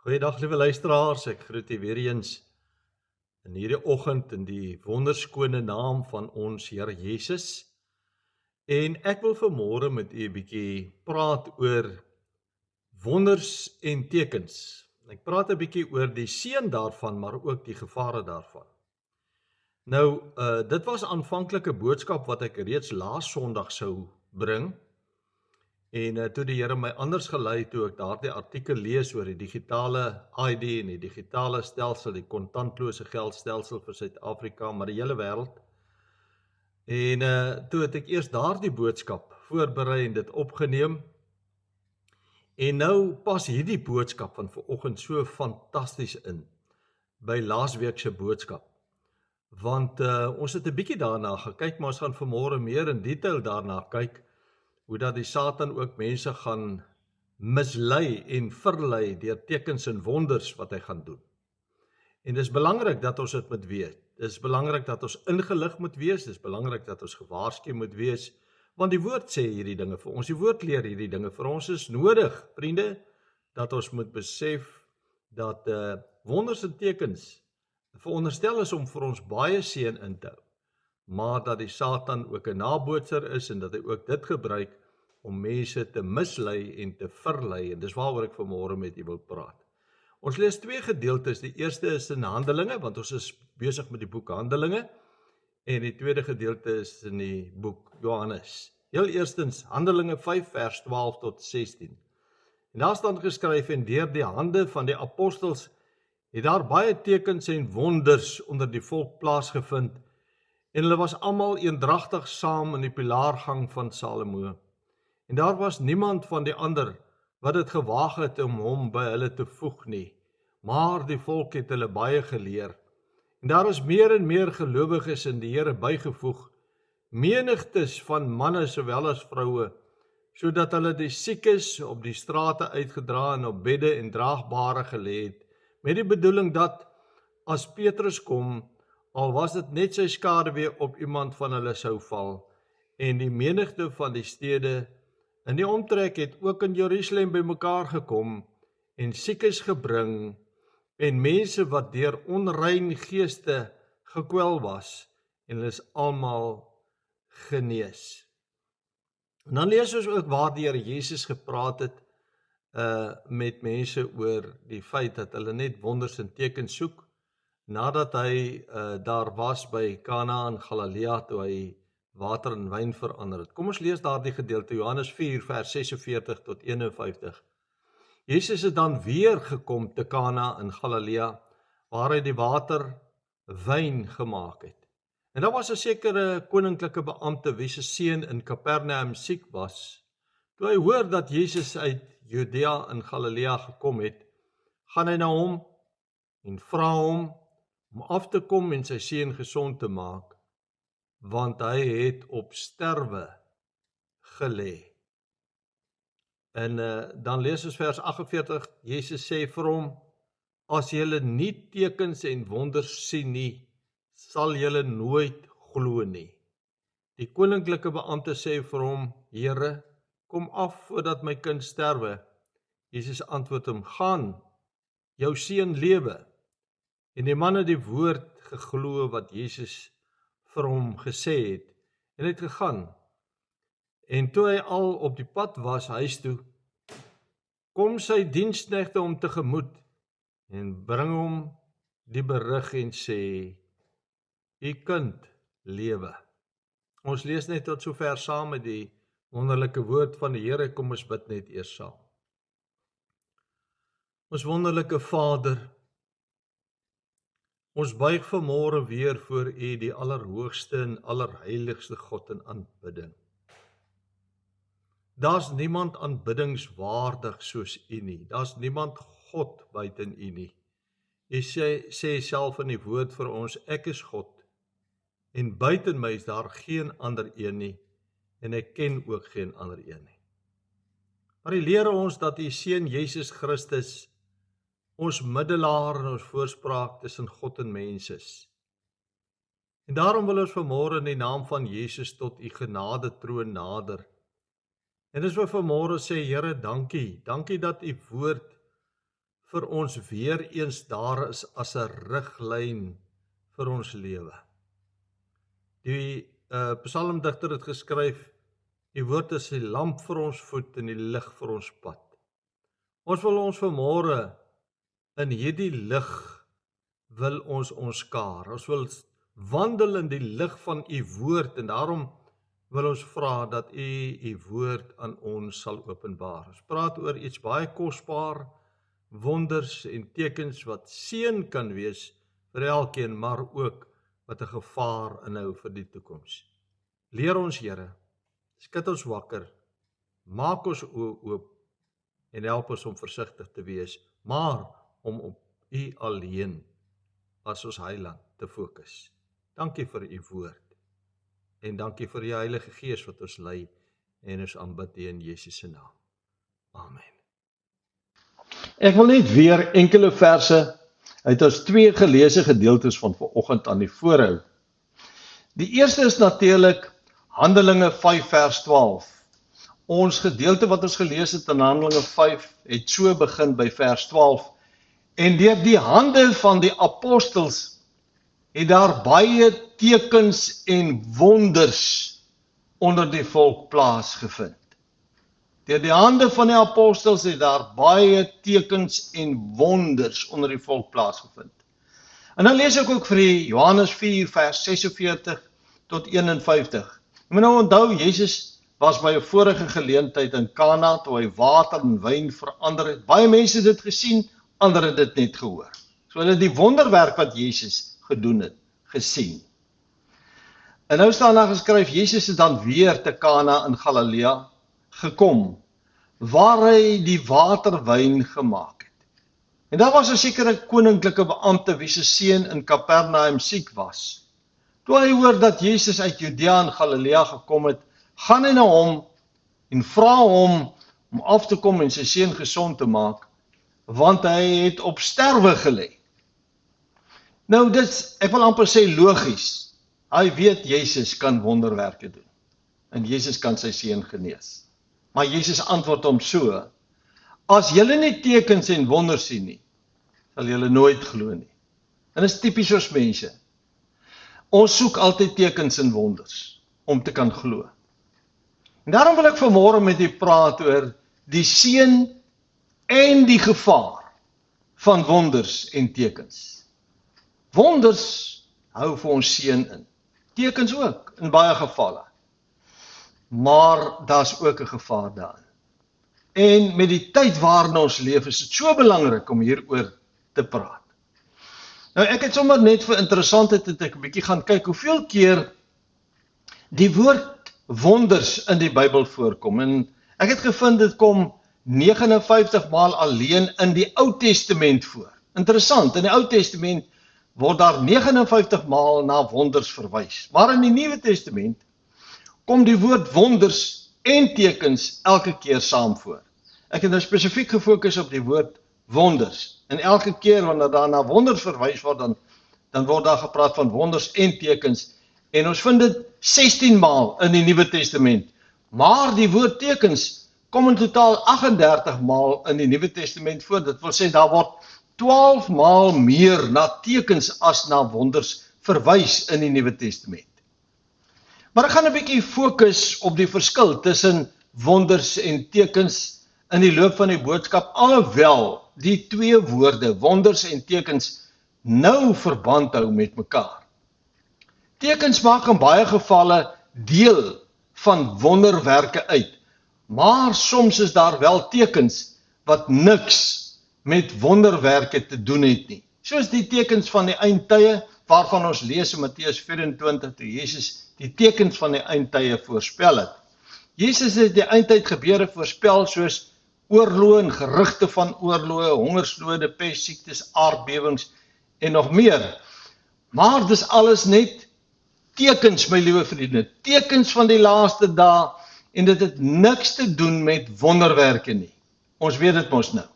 Goeiedag liewe luisteraars, ek groet u weer eens in hierdie oggend in die wonderskone naam van ons Here Jesus. En ek wil vanmôre met u 'n bietjie praat oor wonders en tekens. Ek praat 'n bietjie oor die seën daarvan, maar ook die gevare daarvan. Nou, dit was aanvanklik 'n boodskap wat ek reeds laas Sondag sou bring. En toe die Here my anders gelei toe ek daardie artikel lees oor die digitale ID en die digitale stelsel, die kontantlose geldstelsel vir Suid-Afrika, maar die hele wêreld. En toe het ek eers daardie boodskap voorberei en dit opgeneem. En nou pas hierdie boodskap van vanoggend so fantasties in by laasweek se boodskap. Want ons het 'n bietjie daarna gekyk, maar ons gaan vanmôre meer in detail daarna kyk hoe dat die Satan ook mense gaan mislei en verlei deur tekens en wonders wat hy gaan doen. En dis belangrik dat ons dit moet weet. Dis belangrik dat ons ingelig moet wees, dis belangrik dat ons gewaarsku moet wees, want die woord sê hierdie dinge vir ons, die woord leer hierdie dinge vir ons. Is nodig, vriende, dat ons moet besef dat wonders en tekens veronderstel is om vir ons baie seën in te hou, maar dat die Satan ook 'n nabootser is en dat hy ook dit gebruik om mense te mislei en te verlei, en dis waaroor ek vanmôre met u wil praat. Ons lees twee gedeeltes. Die eerste is in Handelinge, want ons is besig met die boek Handelinge, en die tweede gedeelte is in die boek Johannes. Heel eerstens Handelinge 5 vers 12 tot 16. En daar staan geskryf: en deur die hande van die apostels het daar baie tekens en wonders onder die volk plaasgevind, en hulle was almal eendragtig saam in die pilaargang van Salomo. En daar was niemand van die ander wat dit gewaag het om hom by hulle te voeg nie, maar die volk het hulle baie geleer. En daar is meer en meer gelowiges in die Here bygevoeg, menigtes van manne sowel as vroue, sodat hulle die siekes op die strate uitgedra en op bedde en draagbare gelê het, met die bedoeling dat as Petrus kom, al was dit net sy skaduwee op iemand van hulle sou val. En die menigte van die stede in die omtrek het ook in Jerusalem bymekaar gekom en siekes gebring en mense wat deur onrein geeste gekwel was, en hulle is almal genees. En dan lees ons ook waar die Here Jesus gepraat het met mense oor die feit dat hulle net wonders en tekens soek, nadat hy daar was by Kana in Galilea toe hy water in wyn verander het. Kom ons lees daardie gedeelte, Johannes 4 vers 46 tot 51. Jesus het dan weer gekom te Kana in Galilea, waar hy die water wyn gemaak het. En daar was 'n sekere koninklike beampte wie se seun in Kapernaum siek was. Toe hy hoor dat Jesus uit Judea in Galilea gekom het, gaan hy na hom en vra hom om af te kom en sy seun gesond te maak, want hy het op sterwe gelê. En dan lees ons vers 48, Jesus sê vir hom: as julle nie tekens en wonders sien nie, sal julle nooit glo nie. Die koninklike beampte sê vir hom: Here, kom af voordat my kind sterwe. Jesus antwoord hom: gaan, jou seun lewe. En die man het die woord geglo wat Jesus vir hom gesê het, en het gegaan. En toe hy al op die pad was huis toe, kom sy diensknegte hom tegemoet en bring hom die berig en sê: u kind lewe. Ons lees net tot sover saam met die wonderlike woord van die Here. Kom ons bid net eers saam. Ons wonderlike Vader, ons buig vanmôre weer voor U, die allerhoogste en allerheiligste God, in aanbidding. Daar's niemand aanbiddingswaardig soos U nie. Daar's niemand God buiten U nie. U sê self in die woord vir ons: ek is God, en buiten my is daar geen ander een nie, en ek ken ook geen ander een nie. Maar U leer ons dat U seun Jesus Christus ons middelaar en ons voorspraak tussen God en mens is. En daarom wil ons vanmôre in die naam van Jesus tot U genade troon nader. En as we vanmôre sê: Here, dankie. Dankie dat U woord vir ons weer eens daar is as 'n riglyn vir ons lewe. Die psalmdigter het geskryf, die woord is die lamp vir ons voet en die lig vir ons pad. Ons wil ons vanmôre in hierdie lig wil ons skaar. Ons wil wandel in die lig van u woord en daarom wil ons vra dat u woord aan ons sal openbaar. Ons praat oor iets baie kosbaar, wonders en tekens wat seën kan wees vir elkeen, maar ook wat 'n gevaar inhou vir die toekoms. Leer ons, Here, skud ons wakker, maak ons oë oop en help ons om versigtig te wees, maar om op u alleen as ons heiland te fokus. Dankie vir u woord en dankie vir die Heilige Gees wat ons lei en ons aanbid in Jesus se naam. Amen. Ek wil net weer enkele verse uit ons 2 geleesde gedeeltes van vanoggend aan die voorhou. Die eerste is natuurlik Handelinge 5 vers 12. Ons gedeelte wat ons gelees het in Handelinge 5 het so begin by vers 12. En deur die hande van die apostels het daar baie tekens en wonders onder die volk plaasgevind. Deur die hande van die apostels het daar baie tekens en wonders onder die volk plaasgevind. En dan lees ek ook vir die Johannes 4 vers 46 tot 51. Jy moet nou onthou, Jesus was by 'n vorige geleentheid in Kana toe hy water en wyn verander het. Baie mense het dit gesien, ander het dit net gehoor. So hulle het die wonderwerk wat Jesus gedoen het, gesien. En nou staan daar geskryf, Jesus het dan weer te Kana in Galilea gekom, waar hy die waterwyn gemaak het. En daar was 'n sekere koninklike beampte wie se seun in Kapernaum siek was. Toe hy hoor dat Jesus uit Judea en Galilea gekom het, gaan hy na hom en vra hom om af te kom en sy seun gesond te maak, want hy het op sterwe gelê. Nou dit, ek wil amper sê logies. Hy weet Jesus kan wonderwerke doen. En Jesus kan sy seun genees. Maar Jesus antwoord hom so, as julle nie tekens en wonders sien nie, sal julle nooit glo nie. En dit is tipies ons mense. Ons soek altyd tekens en wonders, om te kan glo. En daarom wil ek vanmôre met u praat oor die seën en die gevaar van wonders en tekens. Wonders hou vir ons seën in. Tekens ook, in baie gevalle. Maar daar's ook 'n gevaar daarin. En met die tyd waarin ons leef, is dit so belangrik om hieroor te praat. Nou ek het sommer net vir interessantheid het ek 'n bietjie gaan kyk hoeveel keer die woord wonders in die Bybel voorkom. En ek het gevind dit kom 59 maal alleen in die Ou Testament voor. Interessant, in die Ou Testament word daar 59 maal na wonders verwys. Maar in die Nuwe Testament kom die woord wonders en tekens elke keer saam voor. Ek het nou spesifiek gefokus op die woord wonders. En elke keer wanneer daar na wonders verwys word, dan word daar gepraat van wonders en tekens. En ons vind dit 16 maal in die Nuwe Testament. Maar die woord tekens kom in totaal 38 maal in die Nuwe Testament voor. Dit wil sê daar word 12 maal meer na tekens as na wonders verwys in die Nuwe Testament. Maar ek gaan 'n bietjie fokus op die verskil tussen wonders en tekens in die loop van die boodskap, alhoewel die twee woorde, wonders en tekens, nou verband hou met mekaar. Tekens maak in baie gevalle deel van wonderwerke uit, maar soms is daar wel tekens wat niks met wonderwerke te doen het nie. Soos die tekens van die eindtye, waarvan ons lees in Matteus 24, toe Jesus die tekens van die eindtye voorspel het. Jesus het die eindtyd gebeure voorspel soos oorloë en gerugte van oorloë, hongersnode, pes, siektes, aardbewings en nog meer. Maar dis alles net tekens, my liewe vriende, tekens van die laaste dae, en dit het niks te doen met wonderwerke nie. Ons weet dit mos nou.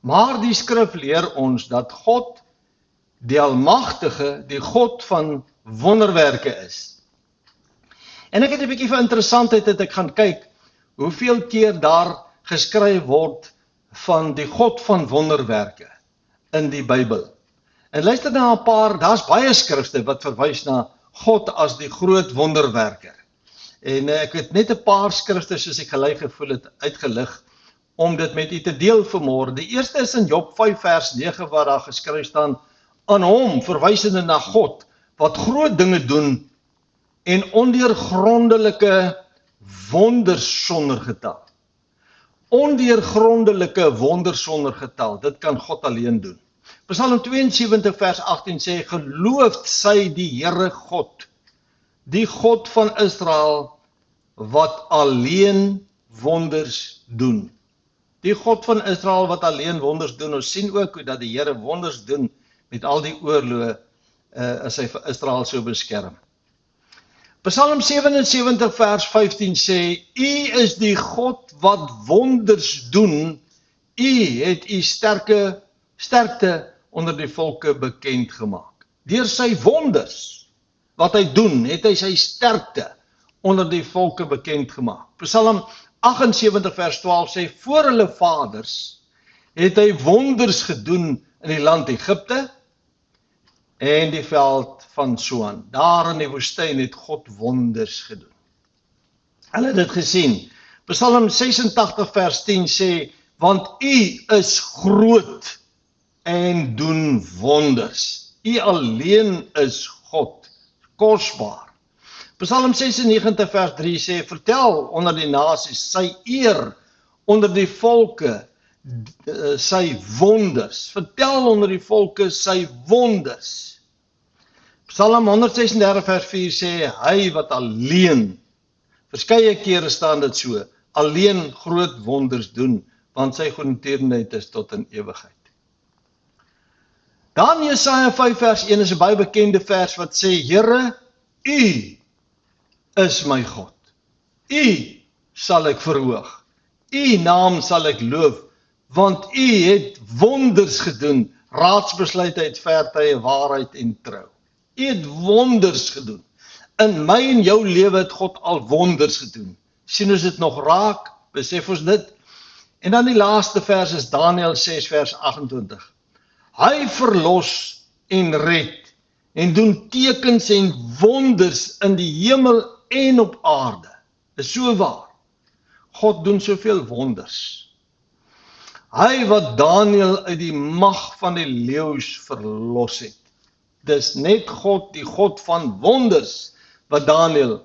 Maar die skrif leer ons dat God, die Almagtige, die God van wonderwerke is. En ek het 'n bietjie van interessantheid dat ek gaan kyk, hoeveel keer daar geskryf word van die God van wonderwerke in die Bybel. En luister na 'n paar, daar's baie skrifte wat verwys na God as die groot wonderwerker. En ek het net 'n paar skrifte soos ek gelei gevoel het uitgelig om dit met u te deel vanmôre. Die eerste is in Job 5 vers 9 waar daar geskryf staan: aan hom verwysende na God wat groot dinge doen en ondeurgrondelike wonders sonder getal. Ondeurgrondelike wonders sonder getal, dit kan God alleen doen. Psalm 72 vers 18 sê: geloofd sy die Here God, die God van Israel, wat alleen wonders doen. Die God van Israel wat alleen wonders doen. Ons sien ook hoe dat die Here wonders doen met al die oorloë as hy vir Israel so beskerm. Psalm 77 vers 15 sê: U is die God wat wonders doen. U het u sterkte onder die volke bekend gemaak. Deur sy wonders wat hy doen, het hy sy sterkte onder die volke bekend gemaak. Psalm 78 vers 12 sê: voor hulle vaders het hy wonders gedoen in die land Egipte en die veld van Soan. Daar in die woestyn het God wonders gedoen. Hulle het dit gesien. Psalm 86 vers 10 sê: want u is groot en doen wonders. U alleen is God, kosbaar. Psalm 96 vers 3 sê: vertel onder die nasies sy eer, onder die volke sy wonders. Vertel onder die volke sy wonders. Psalm 136 vers 4 sê: hy wat alleen, verskeie kere staan dit so, alleen groot wonders doen, want sy goedertierenheid is tot in ewigheid. Dan Jesaja 5 vers 1 is 'n baie bekende vers wat sê: Here, u is my God. U sal ek verhoog. U naam sal ek loof, want u het wonders gedoen, raadsbesluitheid, vertye, waarheid en trou. U het wonders gedoen. In my en jou lewe het God al wonders gedoen. Sien ons dit nog raak? Besef ons dit? En dan die laaste vers is Daniël 6 vers 28. Hy verlos en red en doen tekens en wonders in die hemel en op aarde. Is so waar. God doen soveel wonders. Hy wat Daniël uit die mag van die leeu's verlos het. Dis net God, die God van wonders, wat Daniël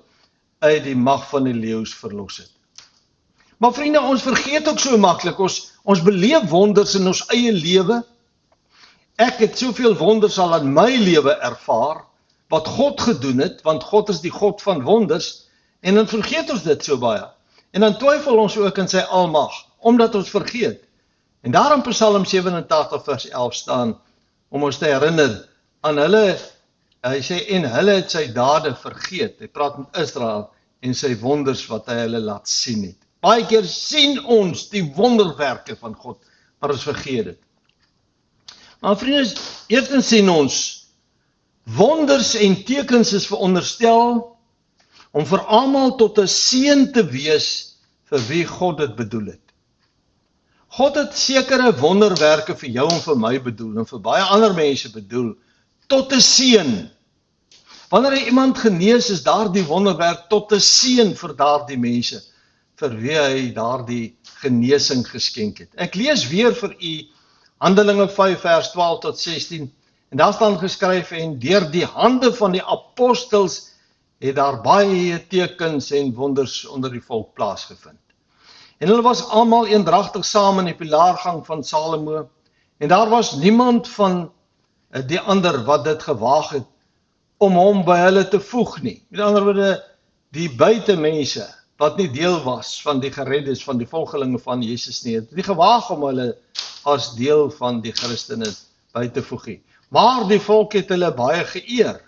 uit die mag van die leeu's verlos het. Maar vriende, ons vergeet ook so maklik, ons beleef wonders in ons eie lewe. Ek het soveel wonders al in my lewe ervaar, wat God gedoen het, want God is die God van wonders, en dan vergeet ons dit so baie. En dan twyfel ons ook in sy almag, omdat ons vergeet. En daarom Psalm 87 vers 11 staan, om ons te herinner aan hulle, hy sê, en hulle het sy dade vergeet. Hy praat met Israel en sy wonders wat hy hulle laat sien het. Baie keer sien ons die wonderwerke van God, maar ons vergeet dit. Maar vriende, eerstens sien ons, wonders en tekens is veronderstel om vir almal tot 'n seën te wees vir wie God dit bedoel het. God het sekere wonderwerke vir jou en vir my bedoel, en vir baie ander mense bedoel, tot 'n seën. Wanneer hy iemand genees, is daardie wonderwerk tot 'n seën vir daardie mense, vir wie hy daardie genesing geskenk het. Ek lees weer vir u Handelinge 5 vers 12 tot 16, en daar staan geskryf, en deur die hande van die apostels het daar baie tekens en wonders onder die volk plaasgevind. En hulle was almal eendragtig saam in die pilaargang van Salomo, en daar was niemand van die ander wat dit gewaag het om hom by hulle te voeg nie. Met ander woorde, die buitemense wat nie deel was van die gereddes, van die volgelinge van Jesus nie, het nie gewaag om hulle as deel van die Christene by te voeg nie. Maar die volk het hulle baie geëer.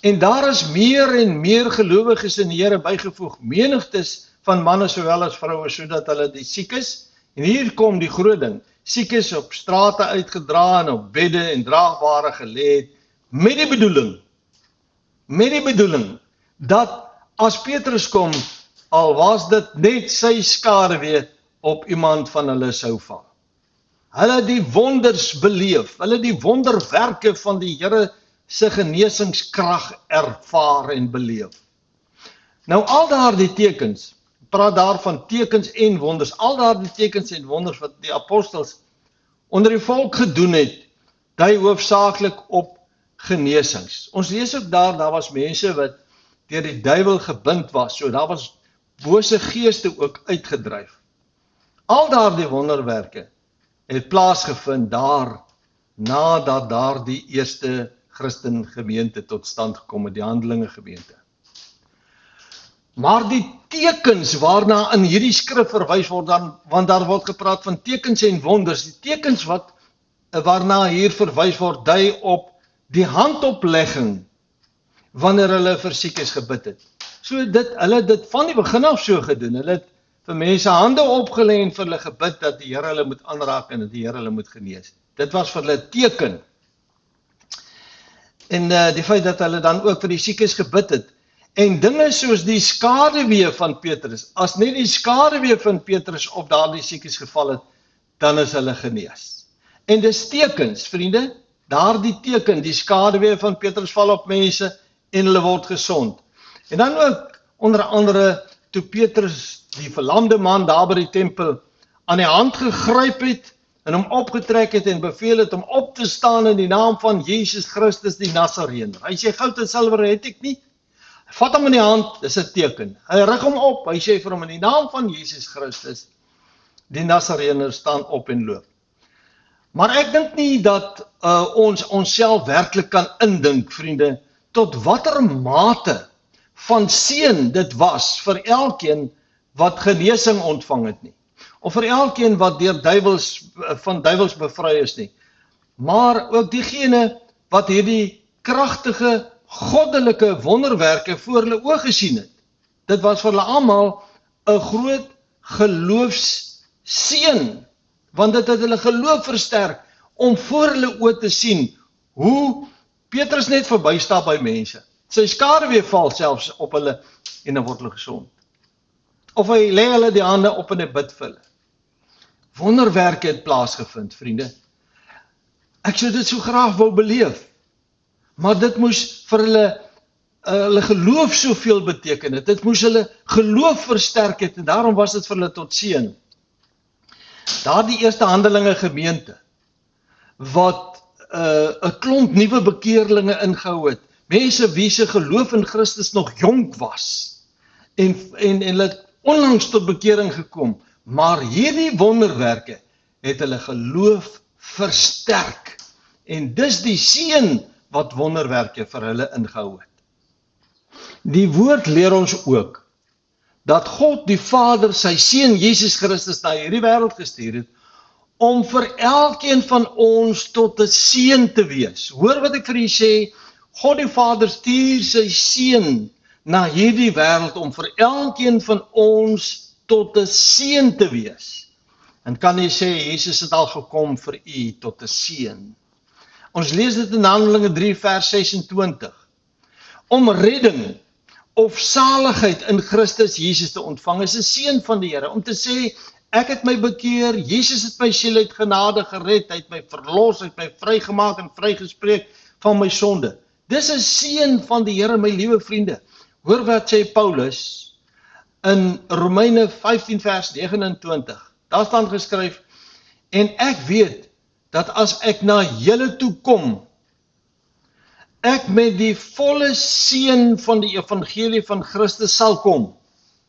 En daar is meer en meer gelowiges in die Here bygevoeg, menigtes van manne sowel as vroue, sodat hulle die siekes, en hier kom die groot ding, siekes op strate uitgedra en op bedde en draagbare gelê het, met die bedoeling, dat as Petrus kom, al was dit net sy skaduwee, op iemand van hulle sou val. Hulle het die wonders beleef, hulle het die wonderwerke van die Here se genesingskrag ervaar en beleef. Nou al daardie tekens, praat daar van tekens en wonders, al daardie tekens en wonders wat die apostels onder die volk gedoen het, dui hoofsaaklik op genesings. Ons lees ook daar was mense wat deur die duiwel gebind was, so daar was bose geeste ook uitgedryf. Al daardie wonderwerke het plaasgevind daar, nadat daar die eerste Christen gemeente tot stand gekom het, die Handelinge gemeente. Maar die tekens waarna in hierdie skrif verwys word, want daar word gepraat van tekens en wonders, die tekens waarna hier verwys word, dui op die handoplegging, wanneer hulle vir siekes gebid het. So hulle het dit van die begin af so gedoen, hulle het vir mense hande opgelê en vir hulle gebid, dat die Here hulle moet aanraak en dat die Here hulle moet genees. Dit was vir hulle teken. En die feit dat hulle dan ook vir die siekes gebid het, en dinge soos die skaduwee van Petrus, as net die skaduwee van Petrus op daardie siekes geval het, dan is hulle genees. En dis tekens, vriende, daardie teken, die skaduwee van Petrus val op mense, en hulle word gesond. En dan ook, onder andere, toe Petrus, die verlamde man daar by die tempel, aan die hand gegryp het, en hom opgetrek het en beveel het om op te staan in die naam van Jesus Christus die Nasareëner. Hy sê, goud en silwer het ek nie. Hy vat hom in die hand, dis 'n teken. Hy rig hom op, hy sê vir hom in die naam van Jesus Christus, die Nasareëner, staan op en loop. Maar ek dink nie dat ons onsself werklik kan indink, vriende, tot watter mate van seën dit was vir elkeen wat genesing ontvang het nie. Of vir elkeen wat deur van duiwels bevry is nie. Maar ook diegene wat hierdie kragtige, goddelike wonderwerke voor hulle oë gesien het. Dit was vir hulle almal 'n groot geloofsseën, want dit het hulle geloof versterk om voor hulle oë te sien hoe Petrus net verbystap by mense. Sy skaduwee val selfs op hulle en dan word hulle gesond. Of hy lê hulle die hande op en hy bid vir hulle. Wonderwerke het plaasgevind, vriende. Ek sou dit so graag wou beleef. Maar dit moes vir hulle geloof soveel beteken het. Dit moes hulle geloof versterk het en daarom was dit vir hulle tot seën. Daardie eerste Handelinge gemeente wat 'n klomp nuwe bekeerlinge ingehou het. Mense wie se geloof in Christus nog jonk was en hulle het onlangs tot bekering gekom, maar hierdie wonderwerke het hulle geloof versterk. En dis die seën wat wonderwerke vir hulle ingehou het. Die woord leer ons ook dat God die Vader sy seun Jesus Christus na hierdie wêreld gestuur het om vir elkeen van ons tot 'n seën te wees. Hoor wat ek vir julle sê, God die Vader stuur sy seun na hierdie wêreld om vir elkeen van ons tot 'n seën te wees. En kan jy sê, Jesus het al gekom vir u tot 'n seën. Ons lees dit in Handelinge 3 vers 26. Om redding of saligheid in Christus Jesus te ontvang is 'n seën van die Here. Om te sê, ek het my bekeer, Jesus het my siel uit genade gered, hy het my verlos, hy het my vrygemaak en vrygespreek van my sonde. Dis 'n seën van die Here, my liewe vriende. Hoor wat sê Paulus in Romeine 15 vers 29. Daar staan geskryf, en ek weet dat as ek na julle toe kom, ek met die volle seën van die evangelie van Christus sal kom.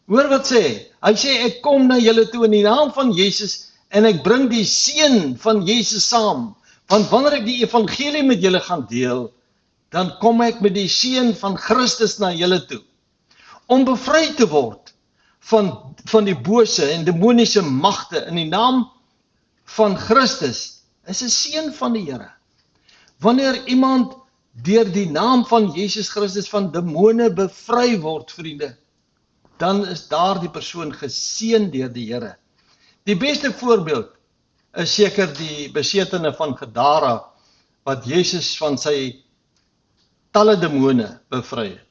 Hoor wat sê hy? Hy sê, ek kom na julle toe in die naam van Jesus, en ek bring die seën van Jesus saam. Want wanneer ek die evangelie met julle gaan deel, dan kom ek met die seën van Christus na julle toe. Om bevry te word van die bose en demoniese magte in die naam van Christus, is 'n seën van die Here. Wanneer iemand deur die naam van Jesus Christus van demone bevry word, vriende, dan is daardie persoon geseën deur die Here. Die beste voorbeeld is seker die besetene van Gadara, wat Jesus van sy talle demone bevry het.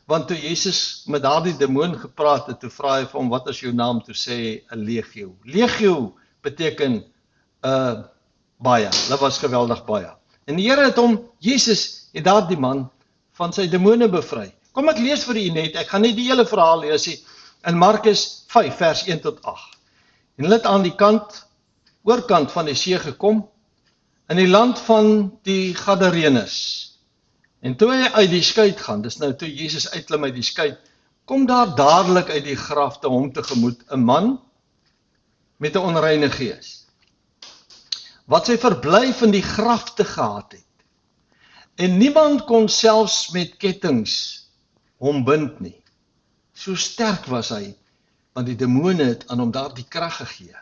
Want toe Jesus met daardie demoon gepraat het, toe vra hy vir hom, wat is jou naam? Toe sê hy, 'n legio. Legio beteken baie. Hulle was geweldig baie. En die Here het hom, Jesus, het daardie man van sy demone bevry. Kom ek lees vir u net, ek gaan nie die hele verhaal lees nie, in Markus 5 vers 1 tot 8. En hulle het aan die oorkant van die see gekom, in die land van die Gadarenes. En toe hy uit die skuit gaan, dis nou toe Jesus uitklim uit die skuit, kom daar dadelik uit die grafte hom tegemoet 'n man met 'n onreine gees, wat sy verblyf in die grafte gehad het. En niemand kon selfs met kettinge hom bind nie. So sterk was hy, want die demone het aan hom daardie krag gegee.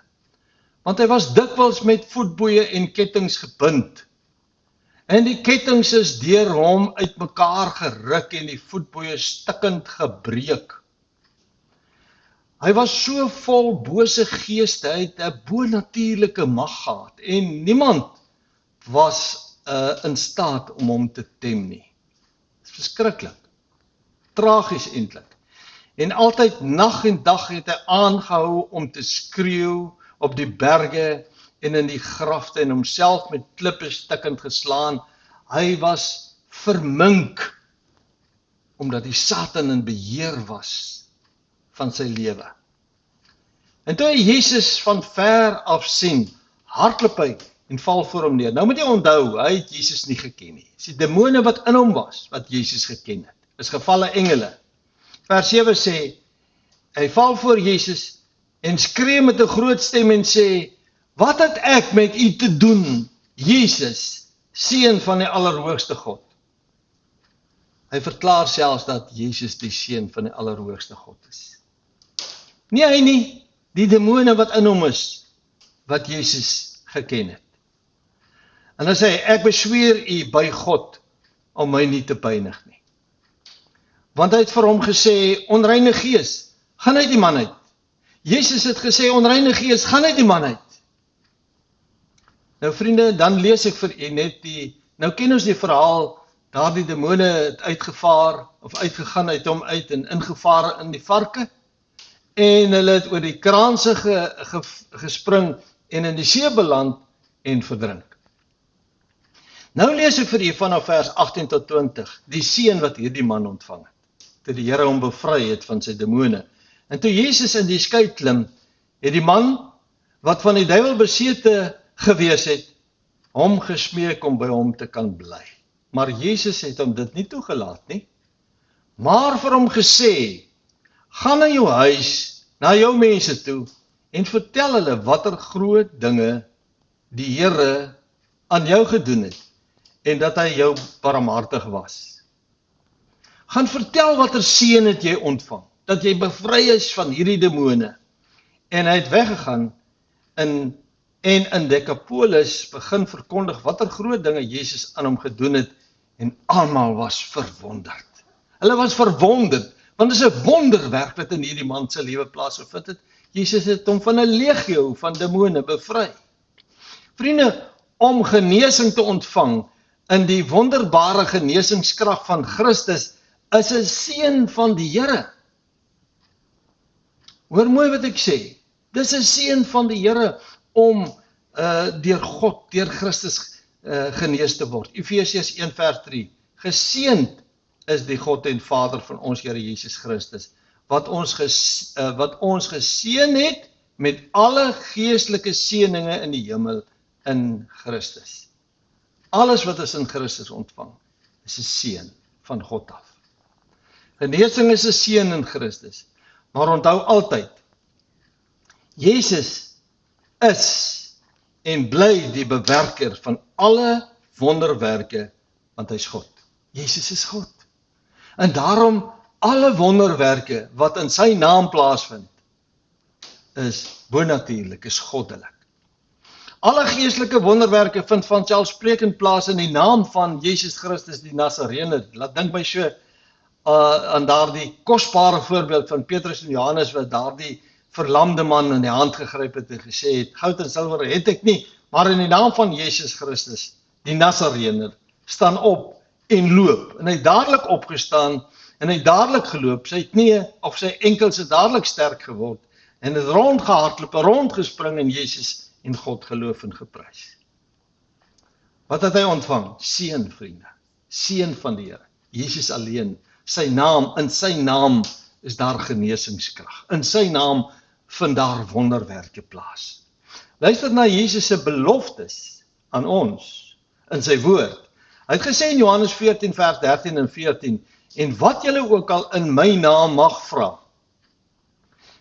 Want hy was dikwels met voetboeie en kettinge gebind. En die kettinge is deur hom uitmekaar geruk en die voetboeie stikkend gebreek. Hy was so vol bose geeste, hy het 'n bonatuurlike mag gehad en niemand was in staat om hom te tem nie. Dit is verskriklik. Tragies eintlik. En altyd nag en dag het hy aangehou om te skreeu op die berge en in die grafte en homself met klippe stikkend geslaan. Hy was vermink omdat die Satan in beheer was van sy lewe. En toe hy Jesus van ver af sien, hardloop hy en val voor hom neer. Nou moet jy onthou, hy het Jesus nie geken nie. Dis die demone wat in hom was, wat Jesus geken het. Dis gevalle engele. Vers 7 sê, hy val voor Jesus en skree met 'n groot stem en sê, wat het ek met u te doen, Jesus, seun van die Allerhoogste God? Hy verklaar selfs dat Jesus die seun van die Allerhoogste God is. Nie hy nie, die demone wat in hom is, wat Jesus geken het. En dan sê hy, ek besweer u by God, om my nie te pynig nie. Want hy het vir hom gesê, onreine gees, gaan uit die man uit. Jesus het gesê, onreine gees, gaan uit die man uit. Nou vriende, dan lees ek vir u net nou ken ons die verhaal, daar die demone het uitgevaar, of uitgegaan uit hom uit, en ingevaar in die varke, en hulle het oor die kraanse gespring, en in die see beland, en verdrink. Nou lees ek vir u vanaf vers 18 tot 20, die seën wat hierdie man ontvang het, toe die Here hom bevry het van sy demone. En toe Jesus in die skuit klim, het die man, wat van die duiwel besete gewees het, hom gesmeek om by hom te kan bly. Maar Jesus het hom dit nie toegelaat nie, maar vir hom gesê, gaan na jou huis, na jou mense toe, en vertel hulle watter groot dinge die Here aan jou gedoen het, en dat hy jou barmhartig was. Gaan vertel watter seën het jy ontvang, dat jy bevry is van hierdie demone. En hy het weggegaan en in Decapolis begin verkondig watter groot dinge Jesus aan hom gedoen het, en almal was verwonderd. Hulle was verwonderd, want dit is 'n wonderwerk wat in hierdie man se lewe plaasgevind het. Jesus het hom van 'n legio van demone bevry. Vriende, om genesing te ontvang in die wonderbare genesingskrag van Christus is 'n seën van die Here. Hoor mooi wat ek sê. Dis 'n seën van die Here om deur God, deur Christus genees te word. Efesiërs 1 vers 3. Geseënd is die God en Vader van ons Here Jesus Christus, wat ons geseën het met alle geestelike seëninge in die hemel in Christus. Alles wat ons in Christus ontvang, is 'n seën van God af. Genesing is 'n seën in Christus, maar onthou altyd, Jesus is en bly die bewerker van alle wonderwerke, want hy is God. Jesus is God. En daarom alle wonderwerke wat in sy naam plaasvind, is bonatuurlik, is goddelik. Alle geestelike wonderwerke vind vanselfsprekend plaas in die naam van Jesus Christus die Nasarener. Laat dink my so aan daardie kosbare voorbeeld van Petrus en Johannes wat daardie verlamde man in die hand gegryp het en gesê het, goud en silwer het ek nie, maar in die naam van Jesus Christus, die Nasarener, staan op en loop. En hy het dadelik opgestaan, en hy het dadelik geloop, sy knie of sy enkels het dadelik sterk geword, en het rondgehardloop, rondgespring in Jesus en God geloof en geprys. Wat het hy ontvang? Seën, vriende. Seën van die Here. Jesus alleen. Sy naam, in sy naam is daar genesingskrag. In sy naam vind daar wonderwerke plaas. Luister na Jesus se beloftes aan ons in sy woord. Hy het gesê in Johannes 14 vers 13 en 14, en wat julle ook al in my naam mag vra.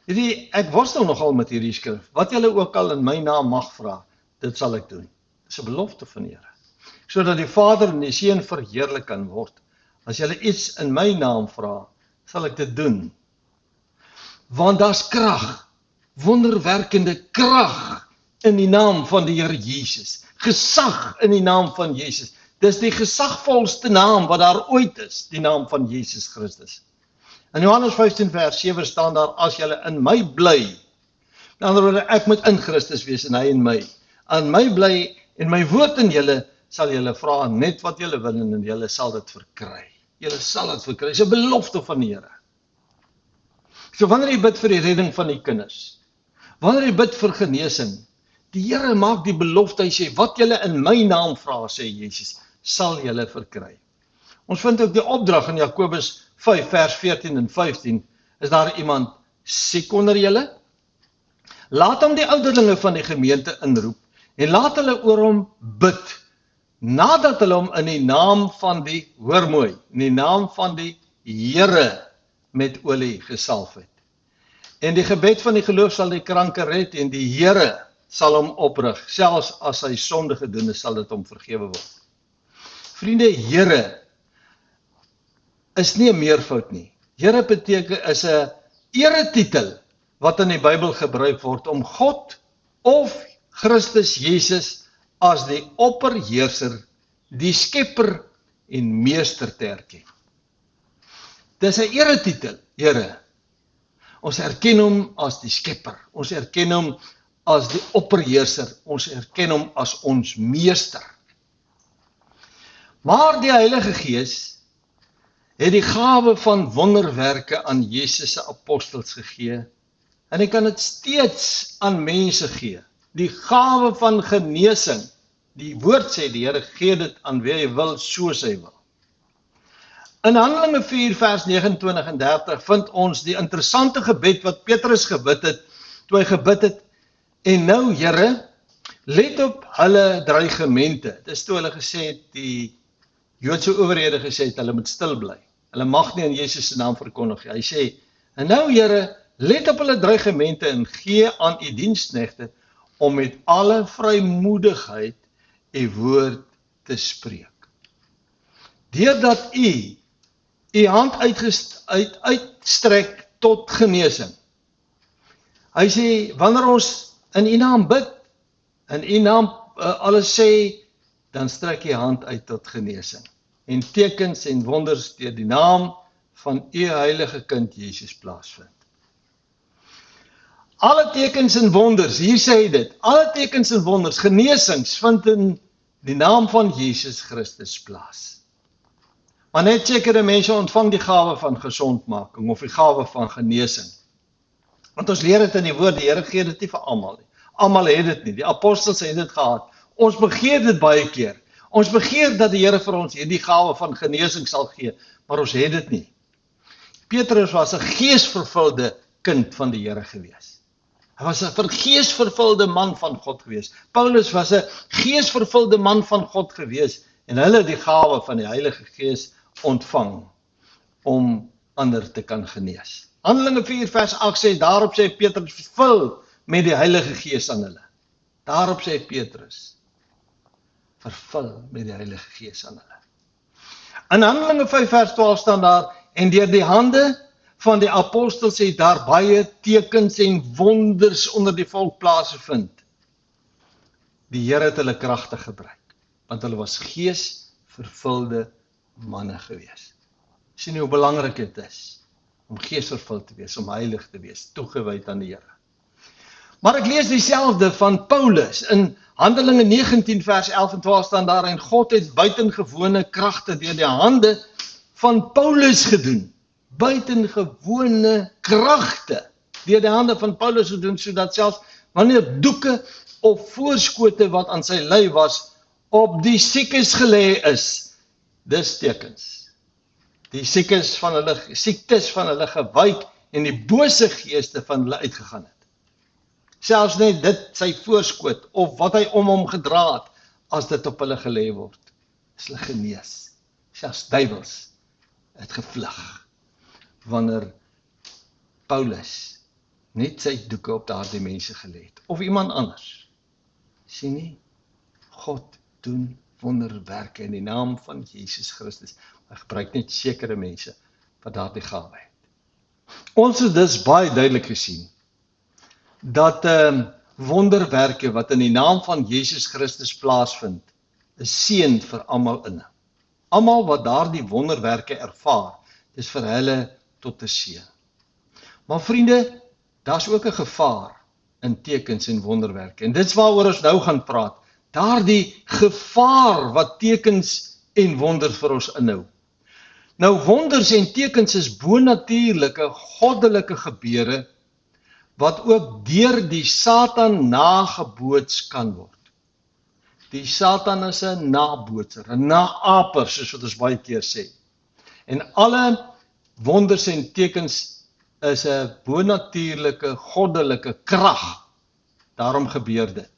Ek worstel nogal met hierdie skrif. Wat julle ook al in my naam mag vra, dit sal ek doen. Dis 'n belofte van die Here. Sodat die Vader en die Seun verheerlik kan word. As julle iets in my naam vra, sal ek dit doen. Want daar's krag, wonderwerkende krag in die naam van die Here Jesus. Gesag in die naam van Jesus. Dis die gesagvolste naam wat daar ooit is, die naam van Jesus Christus. In Johannes 15 vers 7 staan daar, as julle in my bly, met ander woorde, ek moet in Christus wees en hy in my. Aan my bly en my woord in julle, sal julle vra net wat julle wil en julle sal dit verkry. Julle sal dit verkry. Dis 'n belofte van die Here. So wanneer jy bid vir die redding van die kinders, wanneer jy bid vir genesing, die Here maak die belofte, hy sê, wat julle in my naam vra, sê Jesus, sal julle verkry. Ons vind ook die opdrag in Jakobus 5 vers 14 en 15, is daar iemand siek onder julle? Laat hom die ouderlinge van die gemeente inroep, en laat hulle oor hom bid, nadat hulle hom in die naam van die, hoor mooi, in die naam van die Here met olie gesalf het. En die gebed van die geloof sal die kranke red, en die Here sal hom oprig, selfs as hy sonde gedoen is, sal dit hom vergewe word. Vriende, Here is nie 'n meervoud nie. Here beteken is 'n eretitel wat in die Bybel gebruik word om God of Christus Jesus as die opperheerser, die skepper en meester te erken. Dis 'n eretitel, Here. Ons erken hom as die skepper, ons erken hom as die opperheerser, ons erken hom as ons meester. Maar die Heilige Gees het die gawe van wonderwerke aan Jesus se apostels gegee, en hy kan dit steeds aan mense gee. Die gawe van genesing, die woord sê, die Here gee dit aan wie hy wil, soos hy wil. In Handelinge 4 vers 29 en 30 vind ons die interessante gebed wat Petrus gebid het, toe hy gebid het, en nou Here, let op hulle dreigemente. Dis toe hulle gesê het, die Joodse owerhede gesê het, hulle moet stil bly. Hulle mag nie in Jesus se naam verkondig nie. Hy sê, en nou Here, let op hulle dreigemente en gee aan u diensknegte om met alle vrymoedigheid u woord te spreek. Deurdat u hand uitstrek tot genesing. Hy sê, wanneer ons in u naam bid, in u naam alles sê, dan strek u hand uit tot genesing. En tekens en wonders deur die naam van u heilige kind Jesus plaasvind. Alle tekens en wonders, hier sê hy dit, alle tekens en wonders, genesings, vind in die naam van Jesus Christus plaas. Maar net sekere mense ontvang die gawe van gesondmaking, of die gawe van genesing. Want ons leer dit in die woord, die Here gee dit nie vir almal nie. Almal het dit nie, die apostels het dit gehad. Ons begeer dit baie keer. Ons begeer dat die Here vir ons hierdie gawe van genesing sal gee, maar ons het dit nie. Petrus was 'n geesvervulde kind van die Here gewees. Hy was 'n geesvervulde man van God gewees. Paulus was 'n geesvervulde man van God gewees, en hulle het die gawe van die Heilige Gees ontvang om ander te kan genees. Handelinge 4 vers 8 sê, daarop sê Petrus, vervul met die Heilige Gees aan hulle. Daarop sê Petrus, vervul met die Heilige Gees aan hulle. In Handelinge 5 vers 12 staan daar, en deur die hande van die apostels het daar baie tekens en wonders onder die volk plaasgevind. Die Here het hulle kragtig gebruik, want hulle was geesvervulde manne gewees. Sien hoe belangrik dit is om geesvervuld te wees, om heilig te wees, toegewyd aan die Here. Maar ek lees dieselfde van Paulus. In Handelinge 19 vers 11 en 12 staan daar, en God het buitengewone kragte deur die hande van Paulus gedoen. Buitengewone kragte deur die hande van Paulus gedoen, sodat selfs wanneer doeke of voorskote wat aan sy lyf was, op die siekes gelê is, dis tekens. Die siektes van hulle gewyk en die bose geeste van hulle uitgegaan het. Selfs net dit, sy voorskoot, of wat hy om hom gedra het, as dit op hulle gelê word, is hulle genees. Selfs duiwels het gevlug, wanneer Paulus net sy doeke op daardie mense gelê het, of iemand anders. Sien nie, God doen wonderwerke in die naam van Jesus Christus. Hy gebruik net sekere mense wat daardie gawe het. Ons het dus baie duidelik gesien dat wonderwerke wat in die naam van Jesus Christus plaasvind, is seën vir almal inne. Almal wat daardie wonderwerke ervaar, dis vir hulle tot 'n seën. Maar vriende, daar's ook 'n gevaar in tekens en wonderwerke. En dit is waaroor ons nou gaan praat. Daardie gevaar wat tekens en wonders vir ons inhou. Nou, wonders en tekens is bonatuurlike, goddelike gebeure, wat ook deur die Satan nageboots kan word. Die Satan is 'n nabootser, 'n naaper, soos wat ons baie keer sê. En alle wonders en tekens is 'n bonatuurlike, goddelike krag. Daarom gebeur dit.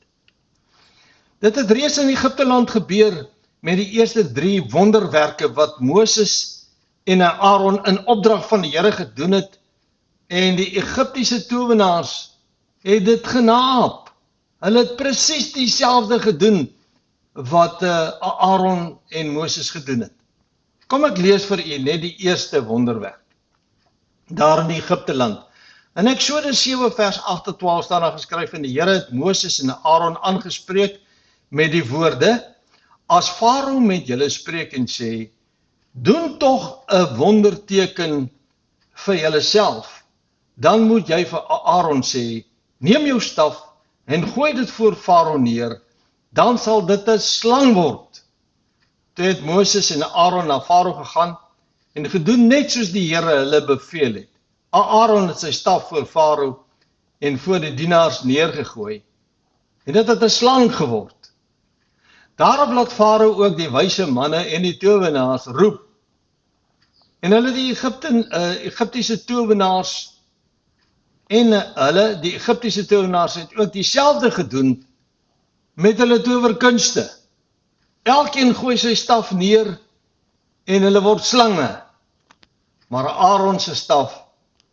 Dit het reeds in Egipte land gebeur met die eerste 3 wonderwerke wat Moses en Aaron in opdrag van die Here gedoen het, en die Egiptiese towenaars het dit genaap. Hulle het presies dieselfde gedoen wat Aaron en Moses gedoen het. Kom ek lees vir u net die eerste wonderwerk, daar in die Egipte land. In Eksodus 7 vers 8 tot 12 staan daar geskryf, en die Here het Moses en Aaron aangespreek met die woorde, as Farao met julle spreek en sê, doen tog 'n wonderteken vir julleself, dan moet jy vir Aaron sê, neem jou staf en gooi dit voor Farao neer, dan sal dit 'n slang word. Toe het Moses en Aaron na Farao gegaan en gedoen net soos die Here hulle beveel het. Aaron het sy staf voor Farao en voor die dienaars neergegooi, en dit het 'n slang geword. Daarop laat Farao ook die wyse manne en die towenaars roep. En hulle die Egiptiese towenaars het ook dieselfde gedoen met hulle towerkunste. Elkeen gooi sy staf neer en hulle word slange. Maar Aaron se staf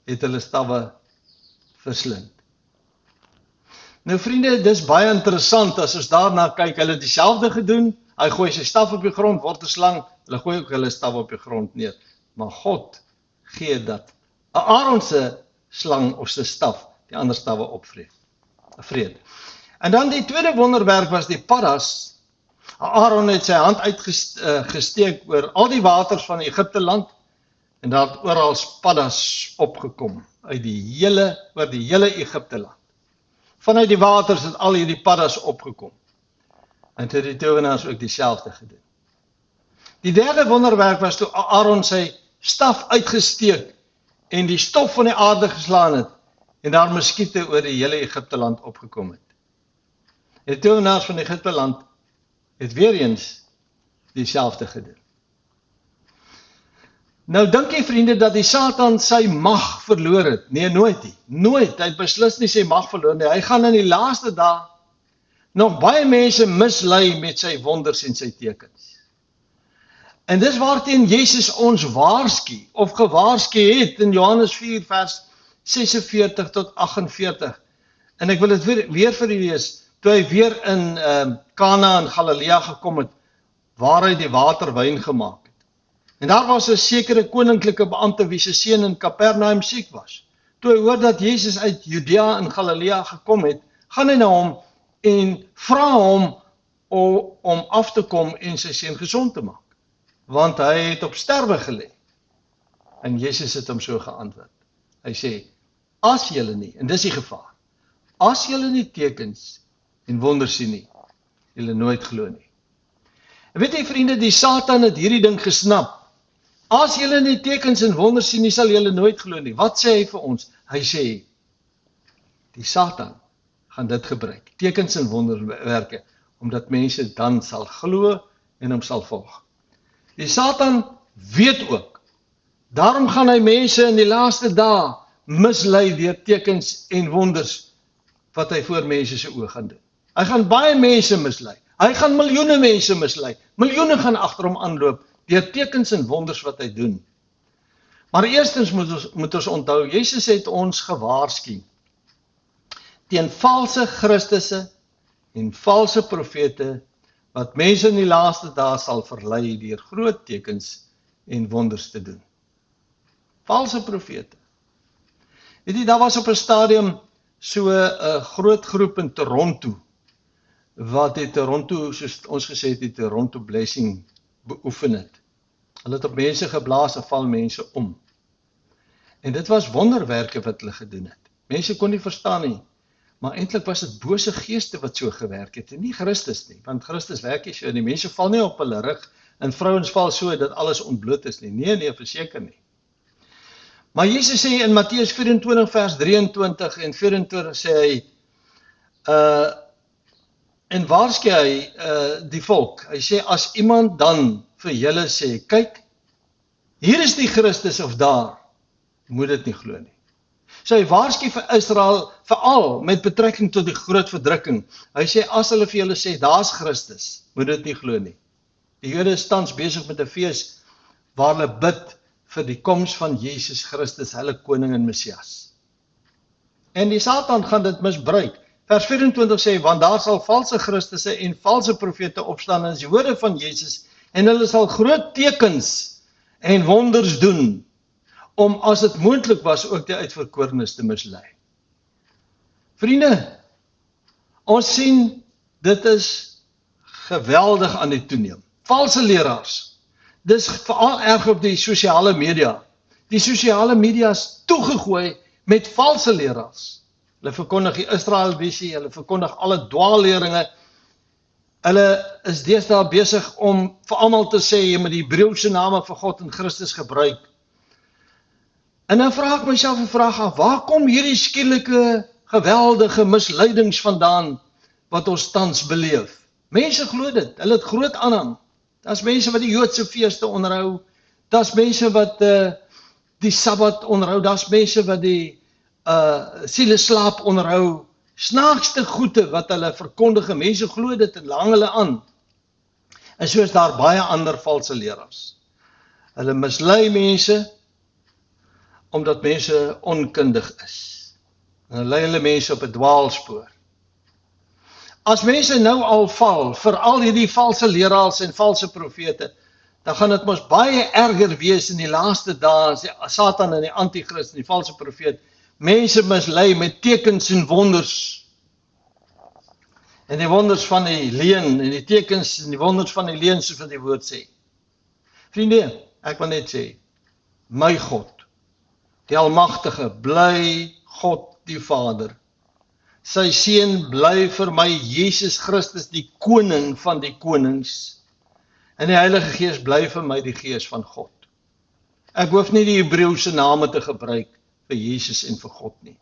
het hulle stawwe verslind. Nou vriende, dis baie interessant as ons daarna kyk. Hulle het dieselfde gedoen. Hy gooi sy staf op die grond, word 'n slang. Hulle gooi ook hulle staf op die grond neer. Maar God gee dat Aaron se slang of sy staf die ander stawwe opvreed. En dan die tweede wonderwerk was die paddas. Aaron het sy hand uitgesteek oor al die waters van Egipte land, en daar het oral paddas opgekom oor die hele Egipte land. Vanuit die waters het al hierdie paddas opgekom. En toe het die towenaars ook dieselfde gedoen. Die derde wonderwerk was toe Aaron sy staf uitgesteek en die stof van die aarde geslaan het, en daar muskiete oor die hele Egipte land opgekom het. Die towenaars van Egipte land het weer eens dieselfde gedoen. Nou dink jy vriende dat die Satan sy mag verloor het? Nee, nooit nie. Nooit, hy het beslis nie sy mag verloor nie. Hy gaan in die laaste dae nog baie mense mislei met sy wonders en sy tekens. En dis waarteen Jesus ons waarsku, of gewaarsku het in Johannes 4 vers 46 tot 48. En ek wil dit weer vir u lees, toe hy weer in Kana in Galilea gekom het, waar hy die water wyn gemaak het. En daar was 'n sekere koninklike beampte wie se seun in Kapernaum siek was. Toe hy hoor dat Jesus uit Judea in Galilea gekom het, gaan hy na hom en vra hom om af te kom en sy seun gesond te maak, want hy het op sterwe gelê. En Jesus het hom so geantwoord. Hy sê, as julle nie, en dis die gevaar, as julle nie tekens en wonders sien nie, julle nooit glo nie. En weet jy vriende, die Satan het hierdie ding gesnap. As julle nie tekens en wonders sien nie, sal julle nooit glo nie. Wat sê hy vir ons? Hy sê, die Satan gaan dit gebruik, tekens en wonderwerke, omdat mense dan sal glo en hom sal volg. Die Satan weet ook, daarom gaan hy mense in die laaste dae mislei deur tekens en wonders wat hy voor mense se oë gaan doen. Hy gaan baie mense mislei. Hy gaan miljoene mense mislei. Miljoene gaan agter hom aanloop deur tekens en wonders wat hy doen. Maar eerstens moet ons onthou, Jesus het ons gewaarsku teen valse Christusse en valse profete wat mense in die laaste dae sal verlei deur groot tekens en wonders te doen. Valse profete. Weet jy, daar was op 'n stadium so 'n groot groep in Toronto wat die Toronto, soos ons gesê het, die Toronto Blessing beoefen het. Hulle het op mense geblaas en val mense om. En dit was wonderwerke wat hulle gedoen het. Mense kon nie verstaan nie, maar eintlik was dit bose geeste wat so gewerk het, en nie Christus nie, want Christus werk nie so, die mense val nie op hulle rug, en vrouens val so dat alles ontbloot is nie. Nee, verseker nie. Maar Jesus sê in Matteus 24 vers 23 en 24 sê hy, en waarsku hy die volk, hy sê, as iemand dan vir julle sê, kyk, hier is die Christus of daar, moet dit nie glo nie. So hy waarsku vir Israel, veral met betrekking tot die groot verdrukking. Hy sê, as hulle vir julle sê, daar's Christus, moet dit nie glo nie. Die Jode is tans besig met 'n fees waar hulle bid vir die koms van Jesus Christus, hulle koning en Messias. En die Satan gaan dit misbruik. Vers 24 sê, want daar sal valse Christusse en valse profete opstaan as die woorde van Jesus, en hulle sal groot tekens en wonders doen, om as dit moontlik was ook die uitverkorenes te mislei. Vriende, ons sien, dit is geweldig aan die toeneem. Valse leraars, dis veral erg op die sosiale media. Die sosiale media is toegegooi met valse leraars. Hulle verkondig die Israel-visie, hulle verkondig alle dwaalleringe. Hulle is deesdae besig om vir almal te sê, jy moet die Hebreëse name vir God en Christus gebruik. En dan vra ek myself 'n vraag af, waar kom hierdie skielike, geweldige misleidings vandaan, wat ons tans beleef? Mense glo dit, hulle het groot aanhang. Daar's mense wat die Joodse feeste onderhou, daar's mense wat die Sabbat onderhou, daar's mense wat die sieleslaap onderhou, snaakste goede wat hulle verkondige, mense glo dit en hang hulle aan. En so is daar baie ander valse leraars. Hulle mislei mense, omdat mense onkundig is. En hulle lei hulle mense op 'n dwaalspoor. As mense nou al val, vir al hierdie valse leraars en valse profete, dan gaan dit mos baie erger wees in die laaste dae, as die Satan en die Antichrist en die valse profeet, mense mislei met tekens en wonders. En die wonders van die leuen, en die tekens en die wonders van die leuen, soos wat die woord sê. Vriende, ek wil net sê, my God, die Almagtige, bly God die Vader. Sy seun bly vir my Jesus Christus, die koning van die konings. En die Heilige Gees bly vir my die Gees van God. Ek hoef nie die Hebreëse name te gebruik vir Jesus en vir God nie.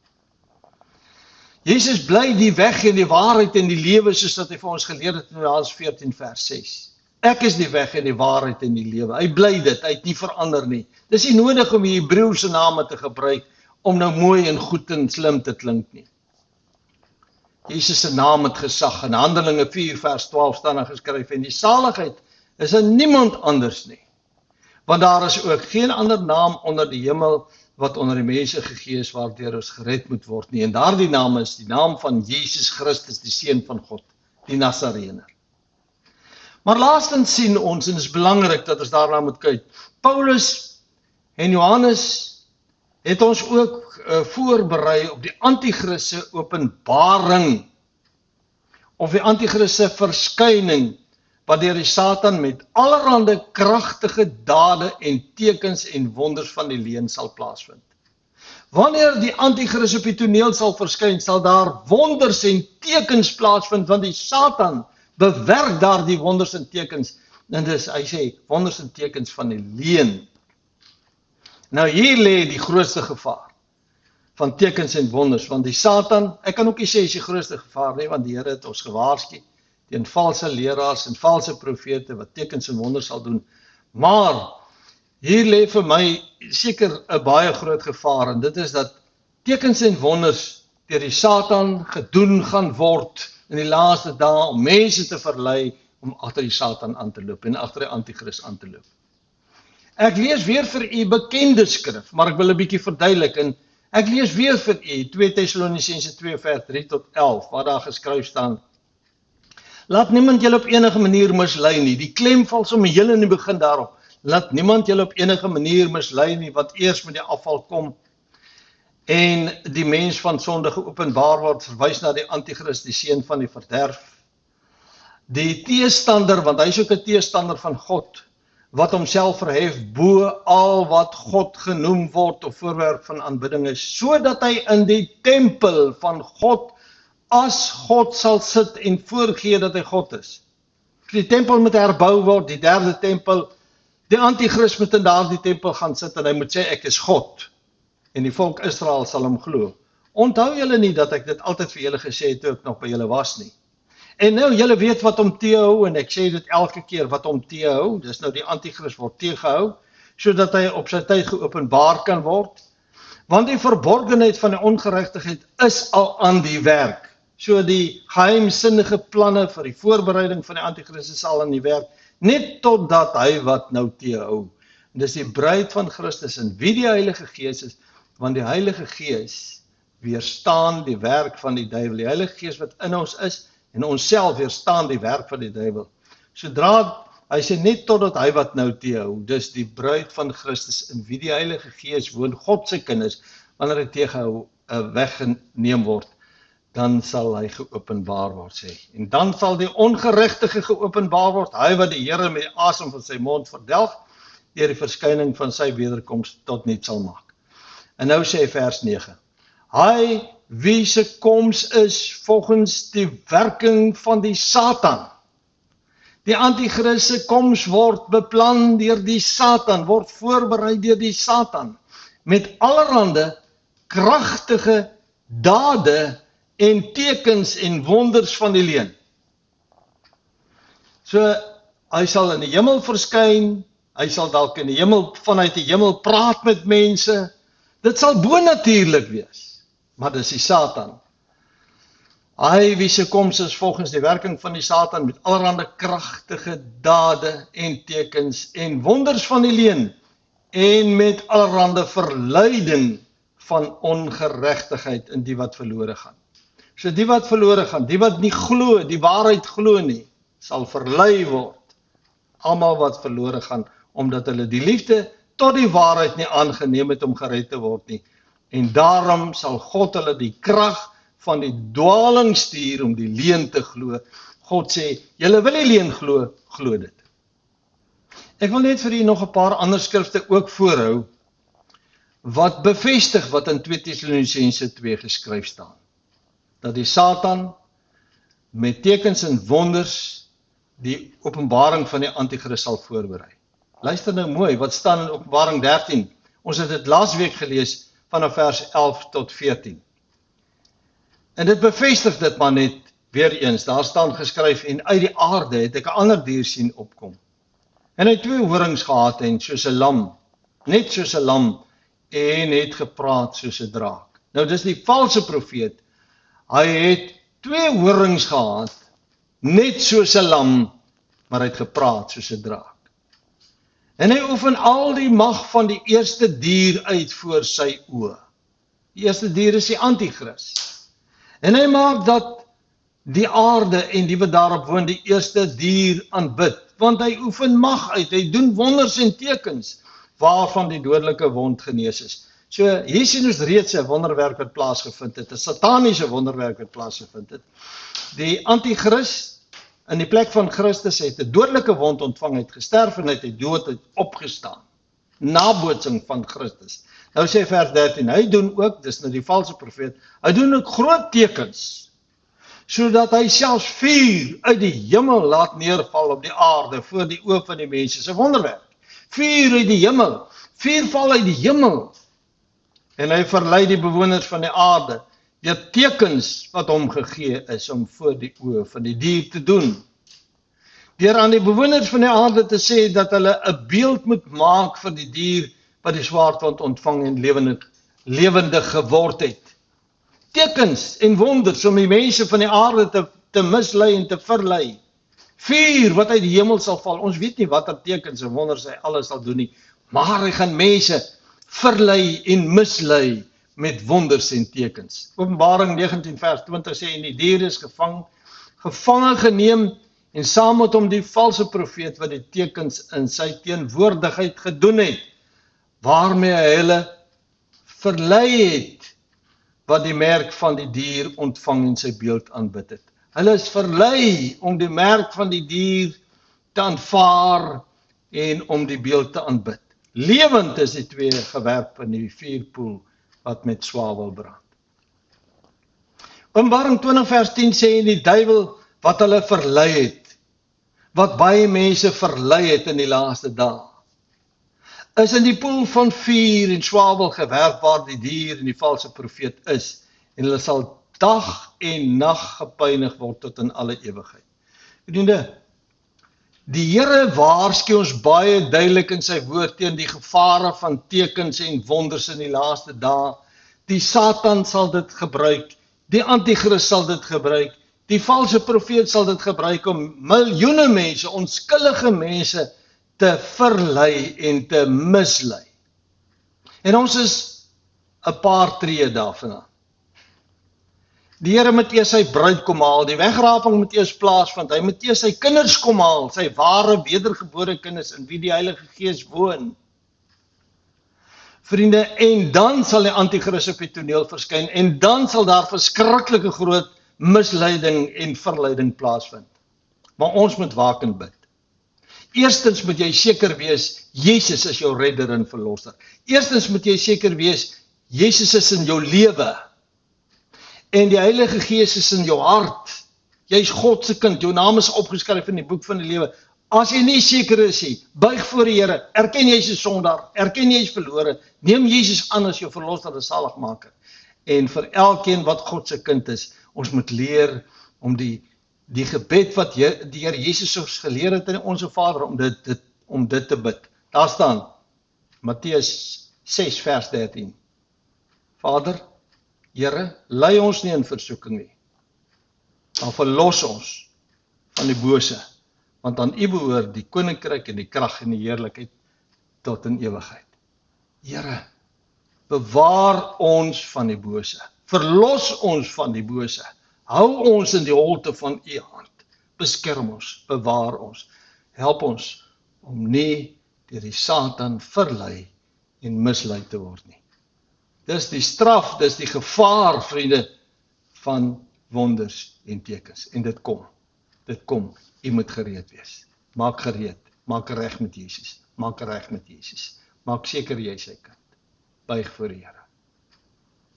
Jesus bly die weg en die waarheid en die lewe, soos dat hy vir ons geleer het in Johannes 14 vers 6. Ek is die weg en die waarheid en die lewe. Hy bly dit, hy het nie verander nie. Dis nie nodig om die Hebreëse name te gebruik, om nou mooi en goed en slim te klink nie. Jesus se naam het gesag, in Handelinge 4 vers 12 staan daar geskryf, en die saligheid is in niemand anders nie. Want daar is ook geen ander naam onder die hemel, wat onder die mense gegee is, waardeur ons gered moet word nie. En daardie naam is die naam van Jesus Christus, die Seun van God, die Nasareëner. Maar laastens sien ons, en het is belangrik dat ons daarna moet kyk, Paulus en Johannes het ons ook voorberei op die Antichristse openbaring, of die Antichristse verskyning, waardeur die Satan met allerhande kragtige dade en tekens en wonders van die leuen sal plaasvind. Wanneer die anti-kris op die toneel sal verskyn, sal daar wonders en tekens plaasvind, want die Satan bewerk daar die wonders en tekens. En dis, hy sê, wonders en tekens van die leuen. Nou hier lê die grootste gevaar van tekens en wonders, want die Satan, ek kan ook nie sê is die grootste gevaar nie, want die Here het ons gewaarsku teen valse leraars en valse profete wat tekens en wonders sal doen. Maar hier lê vir my seker 'n baie groot gevaar, en dit is dat tekens en wonders deur die Satan gedoen gaan word in die laaste dae om mense te verlei om agter die Satan aan te loop en agter die anti-kris aan te loop. Ek lees weer vir u bekende skrif, maar ek wil 'n bietjie verduidelik, en ek lees weer vir u 2 Tessalonisense 2 vers 3 tot 11, waar daar geskryf staan: Laat niemand julle op enige manier mislei nie. Die klem val sommer heel in die begin daarop. Laat niemand julle op enige manier mislei nie, wat eers met die afval kom en die mens van sonde geopenbaar word, verwys na die anti-kris, die seun van die verderf. Die teestander, want hy is ook 'n teestander van God, wat homself verhef bo al wat God genoem word of voorwerp van aanbidding is, sodat hy in die tempel van God as God sal sit en voorgee dat hy God is. Die tempel moet herbou word, die derde tempel. Die anti-kris moet in daardie tempel gaan sit en hy moet sê ek is God. En die volk Israel sal hom glo. Onthou julle nie dat ek dit altyd vir julle gesê het toe ek nog by julle was nie. En nou julle weet wat om teehou, en ek sê dit elke keer wat om teehou. Dis nou die anti-kris word teëgehou sodat hy op sy tyd geopenbaar kan word. Want die verborgenheid van die ongeregtigheid is al aan die werk. So die geheimsinnige planne vir die voorbereiding van die anti-kris is al aan die werk, net totdat hy wat nou teëhou. En dis die bruid van Christus, en wie die Heilige Gees is, want die Heilige Gees weerstaan die werk van die duiwel. Die Heilige Gees wat in ons is, en ons self weerstaan die werk van die duiwel. Sodra, hy sê net totdat hy wat nou teëhou, dis die bruid van Christus, in wie die Heilige Gees woon, God se kinders, wanneer hy teëgehou weggeneem word, dan sal hy geopenbaar word, sê. En dan sal die ongeregtige geopenbaar word, hy wat die Here met die asem van sy mond verdelg, deur die verskyning van sy wederkoms tot niet sal maak. En nou sê vers 9, hy wie se koms is volgens die werking van die Satan. Die anti-kris se koms word beplan deur die Satan, word voorberei deur die Satan, met allerhande kragtige dade en tekens en wonders van die leuen. So, hy sal in die hemel verskyn, hy sal dalk in die hemel, vanuit die hemel praat met mense, dit sal bonatuurlik wees, maar dis die Satan. Hy wie se koms is volgens die werking van die Satan, met allerhande kragtige dade en tekens en wonders van die leuen, en met allerhande verleiding van ongeregtigheid in die wat verlore gaan. So die wat verlore gaan, die wat nie glo, die waarheid glo nie, sal verlei word. Almal wat verlore gaan, omdat hulle die liefde tot die waarheid nie aangeneem het om gered te word nie. En daarom sal God hulle die krag van die dwaling stuur om die leuen te glo. God sê, julle wil die leuen glo, glo dit. Ek wil net vir u nog 'n paar ander skrifte ook voorhou, wat bevestig wat in 2 Tessalonisense 2 geskryf staan. Dat die Satan met tekens en wonders die openbaring van die anti-kris sal voorberei. Luister nou mooi, wat staan in Openbaring 13? Ons het dit laasweek gelees vanaf vers 11 tot 14. En dit bevestig dit maar net weer eens. Daar staan geskryf, en uit die aarde het ek 'n ander dier sien opkom. En hy het 2 horings gehad en soos 'n lam, net soos 'n lam, en het gepraat soos 'n draak. Nou dis die valse profeet. Hy het 2 horings gehad, net soos 'n lam, maar hy het gepraat soos 'n draak. En hy oefen al die mag van die eerste dier uit voor sy oë. Die eerste dier is die anti-kris. En hy maak dat die aarde en die wat daarop woon die eerste dier aanbid, want hy oefen mag uit, hy doen wonders en tekens, waarvan die dodelike wond genees is. So, hier sien ons reeds 'n wonderwerk wat plaasgevind het, 'n sataniese wonderwerk wat plaasgevind het. Die anti-kris, in die plek van Christus, het 'n dodelike wond ontvang, het gesterf en het dood het opgestaan. Nabootsing van Christus. Nou sê vers 13, hy doen ook, dis nou die valse profeet, hy doen ook groot tekens, sodat hy selfs vuur uit die hemel laat neerval op die aarde, voor die oë van die mense. Dis 'n wonderwerk. Vuur uit die hemel, vuur val uit die hemel, en hy verlei die bewoners van die aarde, deur tekens wat hom gegee is, om voor die oë van die dier te doen. Deur aan die bewoners van die aarde te sê, dat hulle 'n beeld moet maak van die dier, wat die swaardwond ontvang en lewendig geword het. Tekens en wonders om die mense van die aarde te mislei en te verlei. Vuur wat uit die hemel sal val. Ons weet nie watter tekens en wonders hy alles sal doen nie, maar hy gaan mense verlei en mislei met wonders en tekens. Openbaring 19 vers 20 sê, en die dier is gevange geneem, en saam met hom die valse profeet wat die tekens in sy teenwoordigheid gedoen het, waarmee hy hulle verlei het, wat die merk van die dier ontvang en sy beeld aanbid het. Hulle is verlei om die merk van die dier te aanvaar en om die beeld te aanbid. Lewend is die twee gewerp in die vuurpoel wat met swavel brand. Openbaring 20 vers 10 sê, en die duiwel wat hulle verlei het, wat baie mense verlei het in die laaste dae, is in die poel van vuur en swavel gewerp, waar die dier en die valse profeet is, en hulle sal dag en nag gepynig word tot in alle ewigheid. Vriende, die Here waarsku ons baie duidelik in sy woord teen die gevare van tekens en wonders in die laaste dae. Die Satan sal dit gebruik, die Antichrist sal dit gebruik, die valse profeet sal dit gebruik om miljoene mense, onskuldige mense, te verlei en te mislei. En ons is 'n paar tree daarvandaan. Die Here moet eers sy bruid kom haal, die wegraping moet eers plaasvind, hy moet eers sy kinders kom haal, sy ware wedergebore kinders in wie die Heilige Gees woon. Vriende, en dan sal die Antichrist op die toneel verskyn, en dan sal daar verskriklike groot misleiding en verleiding plaasvind. Maar ons moet waak en bid. Eerstens moet jy seker wees, Jesus is jou redder en verlosser. Eerstens moet jy seker wees, Jesus is in jou lewe. En die Heilige Gees is in jou hart. Jy is God se kind, jou naam is opgeskryf in die boek van die lewe. As jy nie seker is nie, buig voor die Here, erken jy is 'n sondaar, erken jy is verlore, neem Jesus aan as jou verlosser en saligmaker. En vir elkeen wat God se kind is, ons moet leer om die gebed wat die Here Jesus ons geleer het in Onse Vader, om dit te bid. Daar staan, Matteus 6 vers 13. Vader, Here, lei ons nie in versoeking nie, maar verlos ons van die bose, want aan U behoort die koninkryk en die krag en die heerlikheid tot in ewigheid. Here, bewaar ons van die bose, verlos ons van die bose, hou ons in die holte van U hand, beskerm ons, bewaar ons, help ons om nie deur die Satan verlei en mislei te word nie. Dis die straf, dis die gevaar, vriende, van wonders en tekens. En dit kom. U moet gereed wees. Maak gereed, maak reg met Jesus. Maak reg met Jesus. Maak seker jy is sy kind. Buig voor die Here.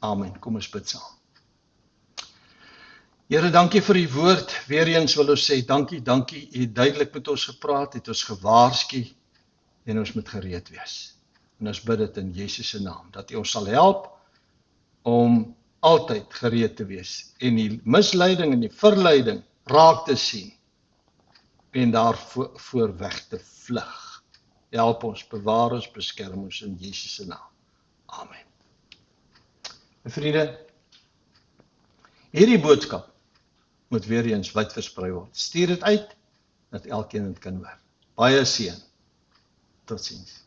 Amen. Kom ons bid saam. Here, dankie vir U woord. Weereens wil ons sê, dankie, U het duidelik met ons gepraat, het ons gewaarsku, en ons moet gereed wees. En ons bid dit in Jesus se naam, dat U ons sal help om altyd gereed te wees en die misleiding en die verleiding raak te sien en daarvoor weg te vlug. Help ons, bewaar ons, beskerm ons in Jesus se naam. Amen. En vriende, hierdie boodskap moet weer eens wyd versprei word. Stuur dit uit, dat elkeen dit kan hoor. Baie seën. Totsiens.